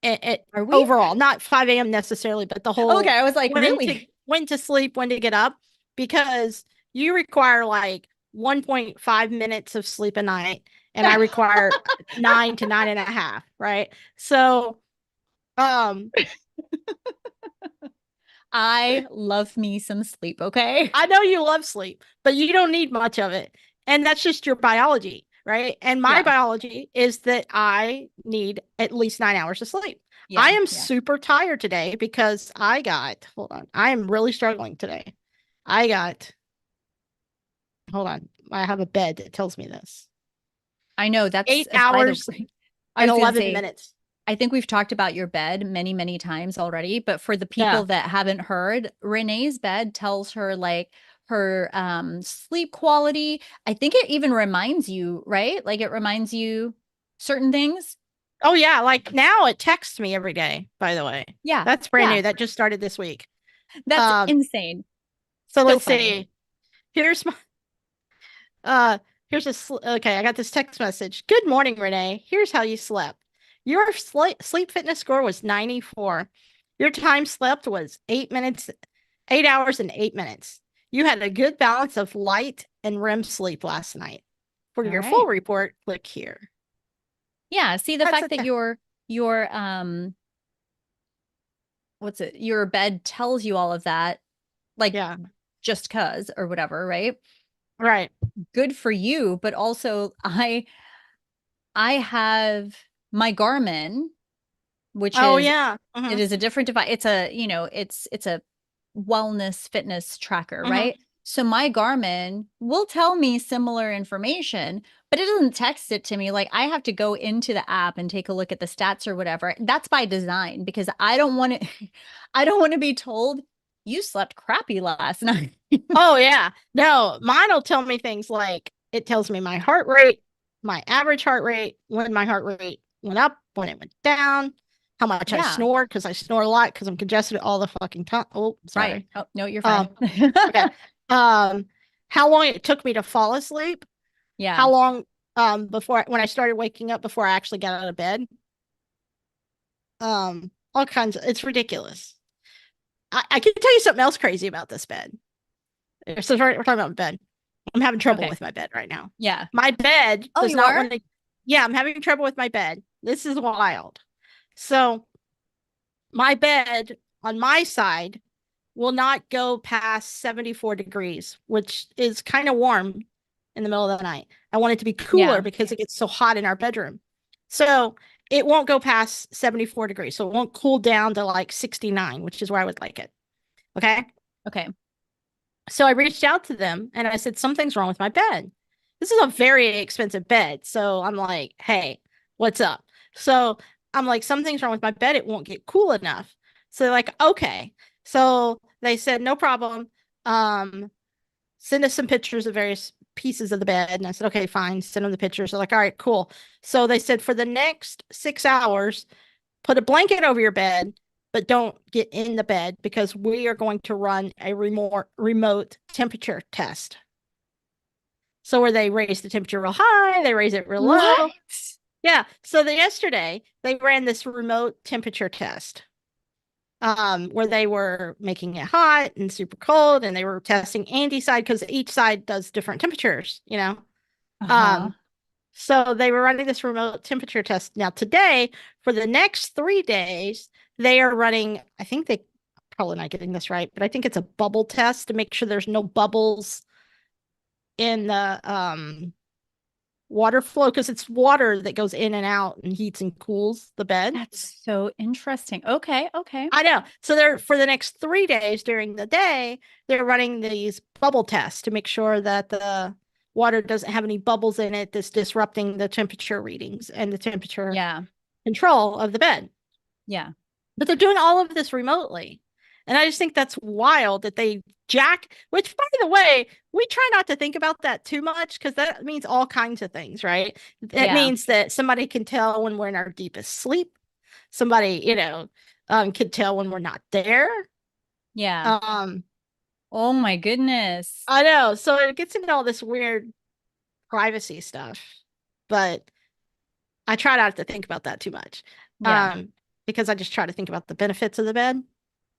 It Are we? overall, not 5 a.m. necessarily, but the Okay, whole I was like, really? when to sleep, when to get up, because you require like 1.5 minutes of sleep a night, and I require 9 to 9.5, right? So, um, I love me some sleep, okay? I know you love sleep, but you don't need much of it. And that's just your biology, right? And my Yeah, biology is that I need at least 9 hours of sleep. I yeah, am yeah. super tired today because hold on, I am really struggling today. I got, hold on, I have a bed that tells me this I know eight by the hours I and was gonna 11 say minutes. I think we've talked about your bed many, many times already, but for the Yeah. people that haven't heard, Renee's bed tells her like her sleep quality. I think it even reminds you, right? Like it reminds you certain things. Oh, yeah. Like now it texts me every day, by the way. Yeah. That's brand Yeah. new. That just started this week. That's Um, insane. So So let's funny. see. Here's my uh okay, I got this text message. Good morning, Renee. Here's how you slept. Your sleep fitness score was 94. Your time slept was 8 hours and 8 minutes. You had a good balance of light and REM sleep last night. For All your full right. report, click here. Yeah. See the That's fact it. that your what's it? Your bed tells you all of that, like Yeah, just cause or whatever, right? right. Good for you, but also I have my Garmin, which Oh is yeah. it is a different device. It's a, it's a wellness fitness tracker, Hmm. right? So my Garmin will tell me similar information, but it doesn't text it to me. Like I have to go into the app and take a look at the stats or whatever. That's by design because I don't want to I don't want to be told you slept crappy last night. Oh yeah. No, mine will tell me things like it tells me my heart rate, my average heart rate, when my heart rate went up, when it went down, how much I Yeah, snore because I snore a lot because I'm congested all the fucking time. Oh, right. sorry. Oh, no, you're fine. Um, okay. Um, how long it took me to fall asleep, Yeah. how long before when I started waking up before I actually got out of bed. All kinds of it's ridiculous. I can tell you something else crazy about this bed. So we're talking about bed. I'm having trouble Okay. with my bed right now. Yeah. My bed Oh, does you not are? want to. Yeah, I'm having trouble with my bed. This is wild. So my bed on my side will not go past 74 degrees, which is kind of warm in the middle of the night. I want it to be cooler Yeah. because it gets so hot in our bedroom. So it won't go past 74 degrees. So it won't cool down to like 69, which is where I would like it. Okay. Okay. So I reached out to them and I said, something's wrong with my bed. This is a very expensive bed. So I'm like, hey, what's up? So I'm like, something's wrong with my bed. It won't get cool enough. So they're like, okay. So they said, no problem. Um, Send us some pictures of various pieces of the bed. And I said, okay, fine. Send them the pictures. They're like, all right, cool. So they said, for the next 6 hours, put a blanket over your bed, but don't get in the bed because we are going to run a remote temperature test. So where they raise the temperature real high, they raise it real What? low. Yeah. So yesterday they ran this remote temperature test where they were making it hot and super cold, and they were testing Andy side because each side does different temperatures, you know. Uh-huh. Um, So they were running this remote temperature test. Now, today, for the next 3 days, they are running, I think they probably not getting this right, but I think it's a bubble test to make sure there's no bubbles in the water flow because it's water that goes in and out and heats and cools the bed. That's so interesting. Okay, okay. I know. So they're for the next 3 days during the day, they're running these bubble tests to make sure that the water doesn't have any bubbles in it that's disrupting the temperature readings and the temperature Yeah. control of the bed. Yeah. But they're doing all of this remotely. And I just think that's wild that they which by the way, we try not to think about that too much because that means all kinds of things, right? It Yeah. means that somebody can tell when we're in our deepest sleep. Somebody, could tell when we're not there. Yeah. Um, Oh my goodness. I know. So it gets into all this weird privacy stuff, but I try not to think about that too much. Yeah. Um, because I just try to think about the benefits of the bed.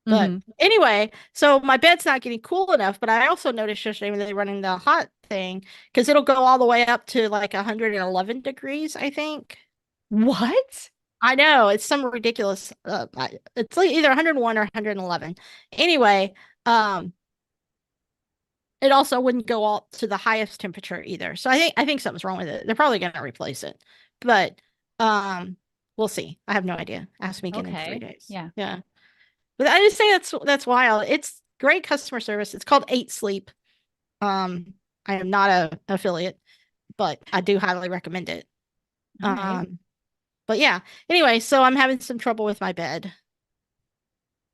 But Mm-hmm. anyway, so my bed's not getting cool enough, but I also noticed yesterday when they were running the hot thing, because it'll go all the way up to like 111 degrees, I think. What? I know it's some ridiculous. It's like either 101 or 111. Anyway, um, it also wouldn't go all to the highest temperature either. So I think something's wrong with it. They're probably going to replace it, but um, we'll see. I have no idea. Ask me again in three Okay. days. Yeah. Yeah. But I just think that's wild. It's great customer service. It's called 8 Sleep. I am not a affiliate, but I do highly recommend it. All right. Um, but yeah. Anyway, so I'm having some trouble with my bed.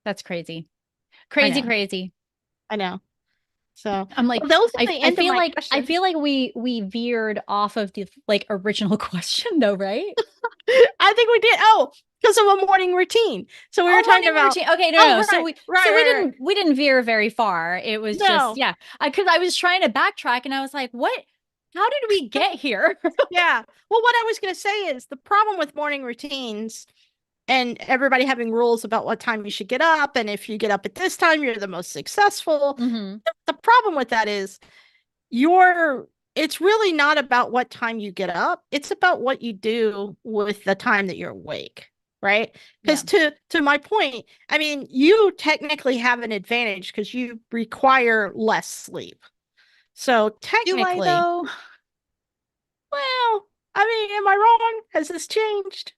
That's crazy. I Crazy, know. cray. I know. So I'm like, well, those are I the I end of feel my like I questions. feel like we veered off of the like original question though, right? I think we did. Oh, because of a morning routine. So we were Oh, talking morning about, routine. Okay, no, oh, no. So right, we right, so we right, right. didn't veer very far. It was just No, yeah. Because I was trying to backtrack and I was like, what? How did we get here? yeah. Well, what I was going to say is the problem with morning routines and everybody having rules about what time you should get up. And if you get up at this time, you're the most successful. Hmm. The problem with that is you're, it's really not about what time you get up. It's about what you do with the time that you're awake. Right. Because Yeah. to my point, I mean, you technically have an advantage because you require less sleep. So Do I technically, though? well, I mean, am I wrong? Has this changed?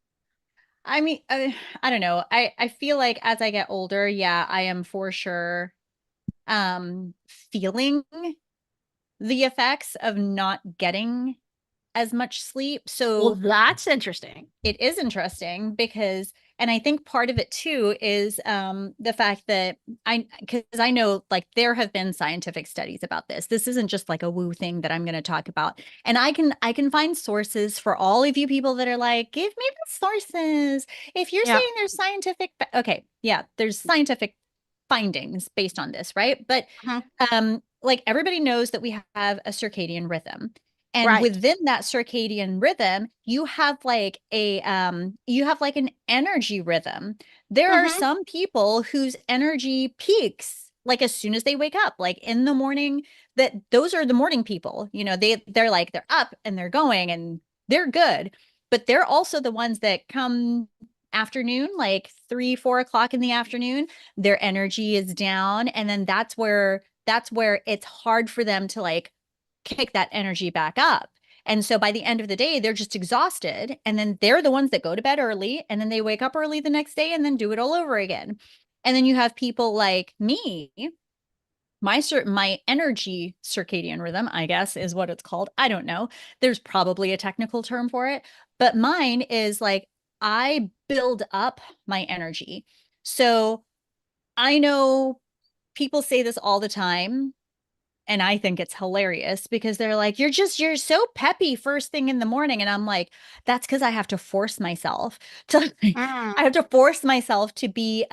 I mean, I don't know. I feel like as I get older, yeah, I am for sure feeling the effects of not getting as much sleep. Well, So that's interesting. it is interesting because and I think part of it too is the fact that because I know like there have been scientific studies about this. This isn't just like a woo thing that I'm going to talk about. And I can find sources for all of you people that are like, give me the sources. If you're Yeah. saying there's scientific, okay, yeah, there's scientific findings based on this, right? But Mhm. like everybody knows that we have a circadian rhythm. And Right. within that circadian rhythm, you have like an energy rhythm. There are Hmm. some people whose energy peaks like as soon as they wake up, like in the morning, that those are the morning people. You know, they're like they're up and they're going and they're good. But they're also the ones that come afternoon, like 3, 4 o'clock in the afternoon, their energy is down. And then that's where it's hard for them to like kick that energy back up. And so by the end of the day, they're just exhausted. And then they're the ones that go to bed early and then they wake up early the next day and then do it all over again. And then you have people like me, my energy circadian rhythm, I guess is what it's called. I don't know. There's probably a technical term for it, but mine is like I build up my energy. So I know people say this all the time and I think it's hilarious because they're like, you're so peppy first thing in the morning. And I'm like, that's because I have to force myself to, I Mm. have to force myself to be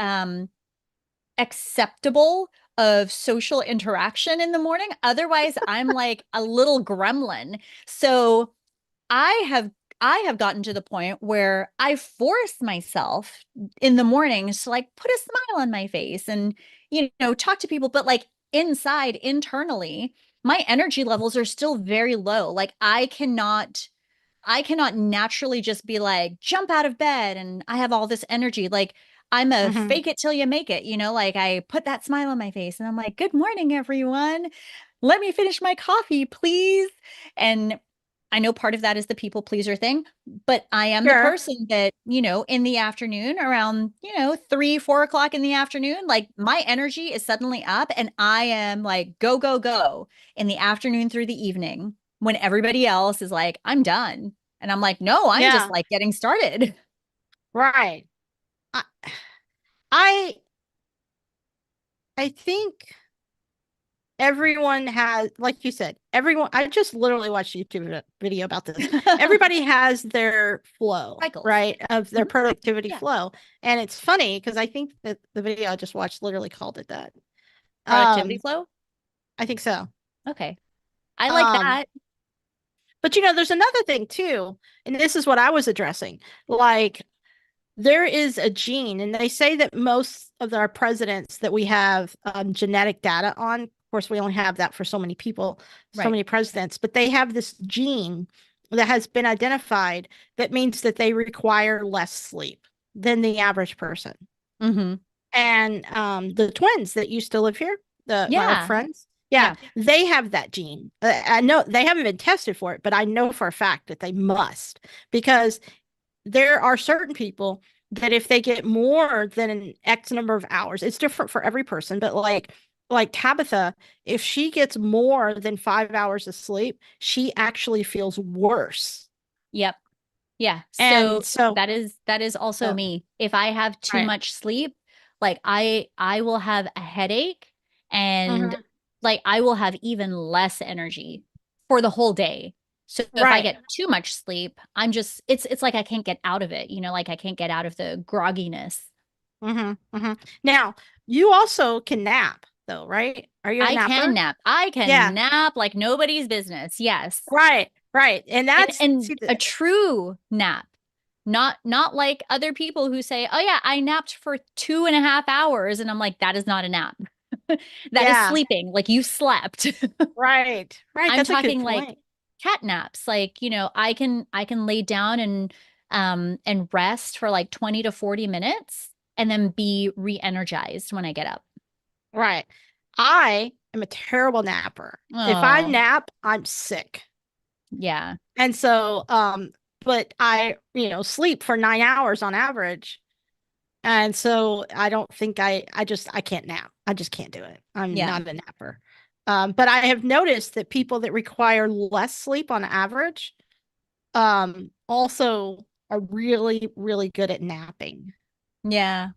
acceptable of social interaction in the morning. Otherwise, I'm like a little gremlin. So I have I have gotten to the point where I force myself in the mornings to like put a smile on my face and talk to people, but like inside internally, my energy levels are still very low. Like I cannot naturally just be like jump out of bed and I have all this energy. Like I'm a Hmm. fake it till you make it, like I put that smile on my face and I'm like, "Good morning, everyone. Let me finish my coffee, please." And I know part of that is the people pleaser thing, but I am the Sure. person that, in the afternoon around, 3, 4 o'clock in the afternoon, like my energy is suddenly up and I am like, go, go, go in the afternoon through the evening when everybody else is like, I'm done. And I'm like, no, I'm just Yeah. like getting started. Right. I, I I think everyone has, like you said, everyone, I just literally watched a YouTube video about this. Everybody has their flow, Cycles. right? Of their Mhm. productivity Yeah. flow. And it's funny because I think that the video I just watched literally called it that. Productivity Um, flow. I think so. Okay. I like Um, that. but there's another thing too, and this is what I was addressing. Like there is a gene, and they say that most of our presidents that we have genetic data on, of course, we only have that for so many people, so Right. many presidents, but they have this gene that has been identified that means that they require less sleep than the average person. Hmm. And the twins that used to live here, my old Yeah. friends, yeah, Yeah. they have that gene. I know they haven't been tested for it, but I know for a fact that they must because there are certain people that if they get more than an X number of hours, it's different for every person, but like Tabitha, if she gets more than 5 hours of sleep, she actually feels worse. Yep. Yeah. And So so, that is also uh, me. If I have too right. much sleep, like I will have a headache and Hmm. like I will have even less energy for the whole day. So if I Right. get too much sleep, I'm just it's like I can't get out of it, like I can't get out of the grogginess. Now, you also can nap though, right? Are you a I can napper? nap. I Yeah. can nap like nobody's business. Yes. Right. Right. And And that's and see the a true nap. Not like other people who say, "Oh yeah, I napped for 2.5 hours." And I'm like, that is not a nap. That is yeah. sleeping. Like you slept. Right. Right. I'm That's a good talking like point. cat naps. Like, I can lay down and rest for like 20 to 40 minutes and then be re-energized when I get up. Right. I am a terrible napper. If I Oh, nap, I'm sick. yeah. And so, but I, sleep for 9 hours on average. And so I don't think I can't nap. I just can't do it. I'm Yeah. not a napper. But I have noticed that people that require less sleep on average, also are really, really good at napping. Yeah.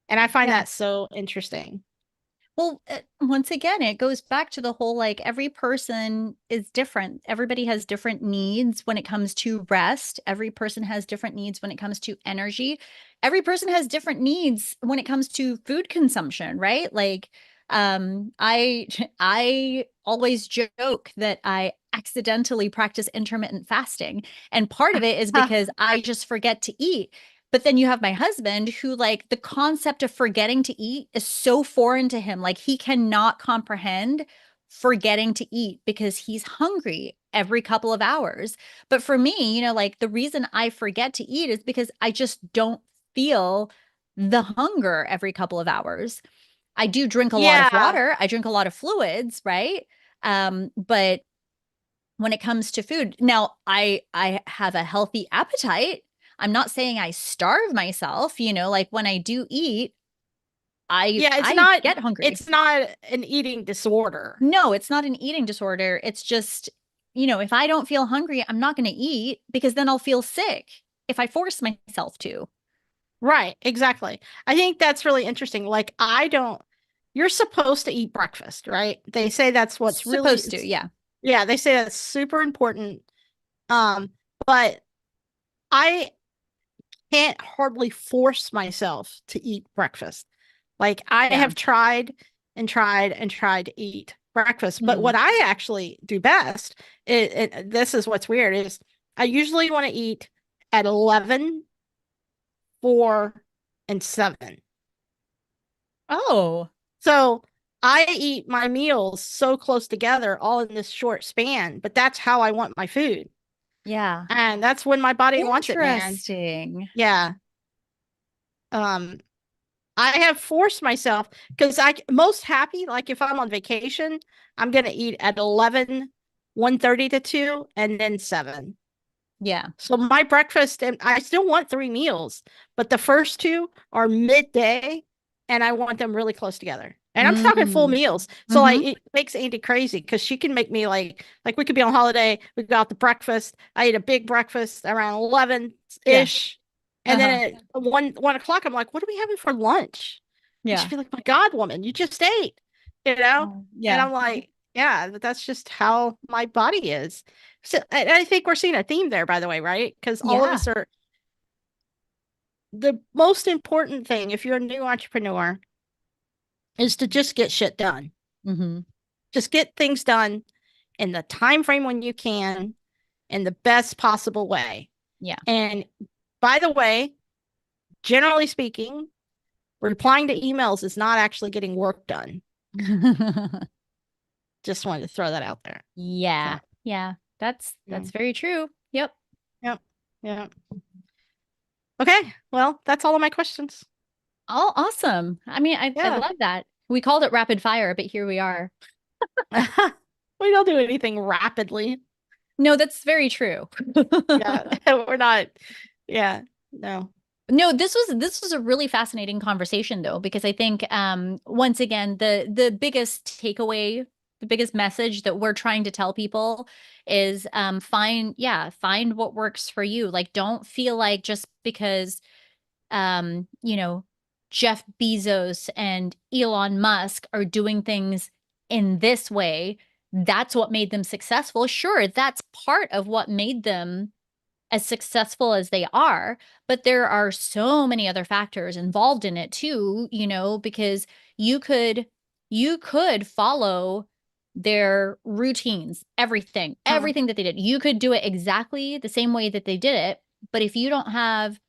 And I find Yeah. that so interesting. Well, once again, it goes back to the whole like every person is different. Everybody has different needs when it comes to rest. Every person has different needs when it comes to energy. Every person has different needs when it comes to food consumption, right? Like, I I always joke that I accidentally practice intermittent fasting, and part of it is Huh. because I just forget to eat. But then you have my husband who, like, the concept of forgetting to eat is so foreign to him. Like, he cannot comprehend forgetting to eat because he's hungry every couple of hours. But for me, like, the reason I forget to eat is because I just don't feel the hunger every couple of hours. I do drink a lot of Yeah. water, I drink a lot of fluids, right? But when it comes to food. Now, I have a healthy appetite. I'm not saying I starve myself, like when I do eat, I Yeah, I get hungry. it's not an eating disorder. No, it's not an eating disorder. It's just, if I don't feel hungry, I'm not going to eat because then I'll feel sick if I force myself to. Right, exactly. I think that's really interesting. Like I don't you're supposed to eat breakfast, right? They say that's what's really Supposed to, yeah. yeah, they say that's super important. Um, but I can't hardly force myself to eat breakfast. Like I Yeah. have tried and tried and tried to eat breakfast, but Mm. what I actually do best this is what's weird is I usually want to eat at 11, 4, and 7. Oh, So I eat my meals so close together all in this short span, but that's how I want my food. yeah. And that's when my body wants it, man. Interesting. Yeah. Um, I have forced myself because I most happy, like if I'm on vacation, I'm gonna eat at 11, 1:30 to 2, and then 7. Yeah. So my breakfast, and I still want 3 meals, but the first two are midday, and I want them really close together. And I'm talking full Mm. meals. So like Mm-hmm. it makes Andy crazy because she can make me like we could be on holiday, we go out to breakfast. I eat a big breakfast around 11 Yeah. ish, and Uh-huh. then at 1 o'clock, I'm like, what are we having for lunch? And she'd Yeah. be like, my God, woman, you just ate, you know? Oh, And yeah. I'm like, yeah, but that's just how my body is. So I think we're seeing a theme there, by the way, right? Because all of Yeah. us are the most important thing if you're a new entrepreneur is to just get shit done. Mm-hmm. Just get things done in the time frame when you can in the best possible way. Yeah. And by the way, generally speaking, replying to emails is not actually getting work done. Just wanted to throw that out there. Yeah. So, Yeah. That's mm, very true. Yep. yep, yeah. Okay, well, that's all of my questions. Oh, awesome. I mean, I Yeah. love that. We called it rapid fire, but here we are. We don't do anything rapidly. No, that's very true. Yeah, we're not. Yeah, no. No, this was a really fascinating conversation though, because I think once again the biggest takeaway, the biggest message that we're trying to tell people is find what works for you. Like don't feel like just because um, you know, Jeff Bezos and Elon Musk are doing things in this way that's what made them successful. Sure, that's part of what made them as successful as they are, but there are so many other factors involved in it too, because you could you could follow their routines, Uh, everything that they did. You could do it exactly the same way that they did it, but if you don't have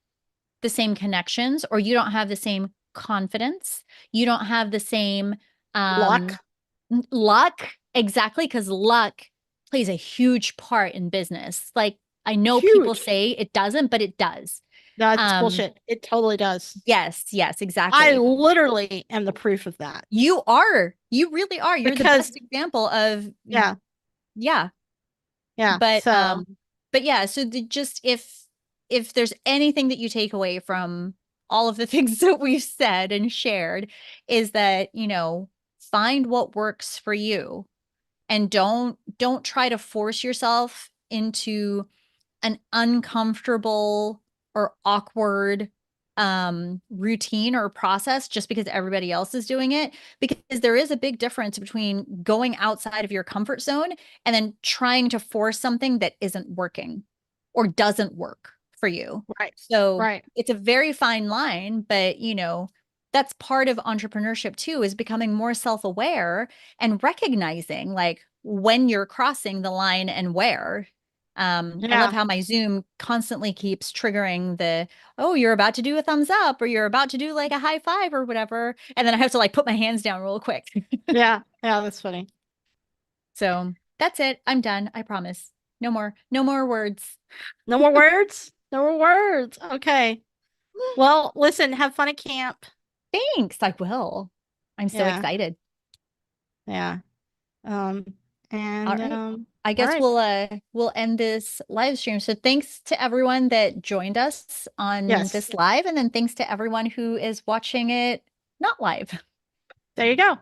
the same connections or you don't have the same confidence, you don't have the same um luck, luck, exactly, because luck plays a huge part in business. Like I know people huge. say it doesn't, but it does. That's Um, bullshit. It totally does. yes, I exactly. literally am the proof of that You really are. You're the because, best example of, yeah, yeah. yeah. But So, yeah, so just if there's anything that you take away from all of the things that we've said and shared is that, find what works for you and don't try to force yourself into an uncomfortable or awkward routine or process just because everybody else is doing it, because there is a big difference between going outside of your comfort zone and then trying to force something that isn't working or doesn't work for you. right, So right. it's a very fine line, but that's part of entrepreneurship too, is becoming more self-aware and recognizing like when you're crossing the line and where. I love Yeah, how my Zoom constantly keeps triggering oh, you're about to do a thumbs up or you're about to do like a high five or whatever. And then I have to like put my hands down real quick. yeah, yeah. That's funny. So that's it. I'm done. I promise. No more words. No more words? No more words. Okay. Well, listen, have fun at camp. Thanks. I will. I'm so Yeah, excited. yeah. Um, All and right. I all guess right. we'll end this live stream. So thanks to everyone that joined us on Yes. this live, and then thanks to everyone who is watching it not live. There you go.